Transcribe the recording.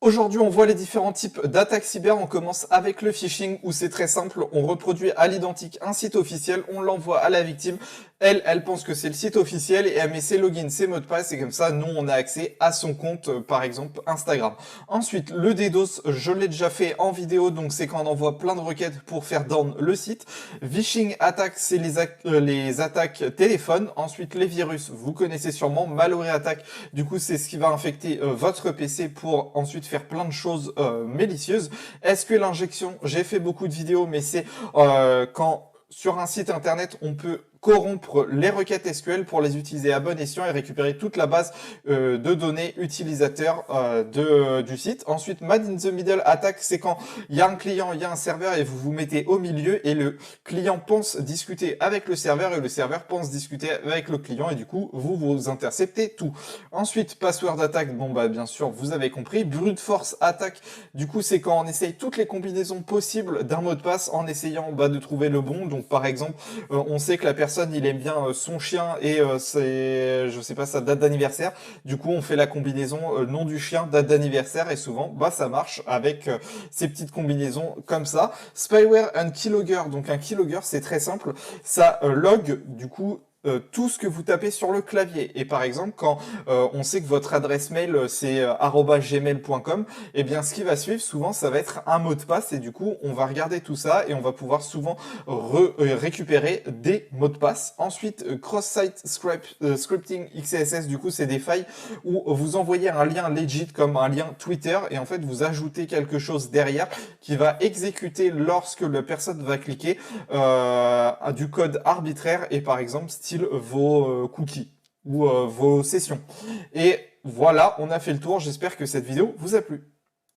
Aujourd'hui, on voit les différents types d'attaques cyber. On commence avec le phishing où c'est très simple. On reproduit à l'identique un site officiel, on l'envoie à la victime. Elle pense que c'est le site officiel et elle met ses logins, ses mots de passe et comme ça, nous, on a accès à son compte, par exemple, Instagram. Ensuite, le DDoS, je l'ai déjà fait en vidéo, donc c'est quand on envoie plein de requêtes pour faire down le site. Phishing attack, c'est les attaques téléphone. Ensuite, les virus, vous connaissez sûrement. Malware attack, du coup, c'est ce qui va infecter votre PC pour ensuite faire plein de choses malicieuses. SQL injection, j'ai fait beaucoup de vidéos, mais c'est quand sur un site internet, on peut corrompre les requêtes SQL pour les utiliser à bon escient et récupérer toute la base de données utilisateurs du site. Ensuite, Man in the Middle attack, c'est quand il y a un client, il y a un serveur et vous vous mettez au milieu et le client pense discuter avec le serveur et le serveur pense discuter avec le client et du coup, vous interceptez tout. Ensuite, password attack, bon bah bien sûr, vous avez compris. Brute force attack, du coup, c'est quand on essaye toutes les combinaisons possibles d'un mot de passe en essayant de trouver le bon. Donc par exemple, on sait que la personne il aime bien son chien et c'est je sais pas sa date d'anniversaire. Du coup, on fait la combinaison nom du chien, date d'anniversaire et souvent ça marche avec ces petites combinaisons comme ça. Spyware and keylogger. Donc un keylogger, c'est très simple, ça log du coup tout ce que vous tapez sur le clavier. Et par exemple, quand on sait que votre adresse mail c'est @gmail.com, et bien ce qui va suivre souvent ça va être un mot de passe et du coup on va regarder tout ça et on va pouvoir souvent récupérer des mots de passe. Ensuite, cross-site scripting XSS, du coup c'est des failles où vous envoyez un lien legit comme un lien Twitter et en fait vous ajoutez quelque chose derrière qui va exécuter lorsque la personne va cliquer du code arbitraire et par exemple style vos cookies ou vos sessions. Et voilà, on a fait le tour. J'espère que cette vidéo vous a plu.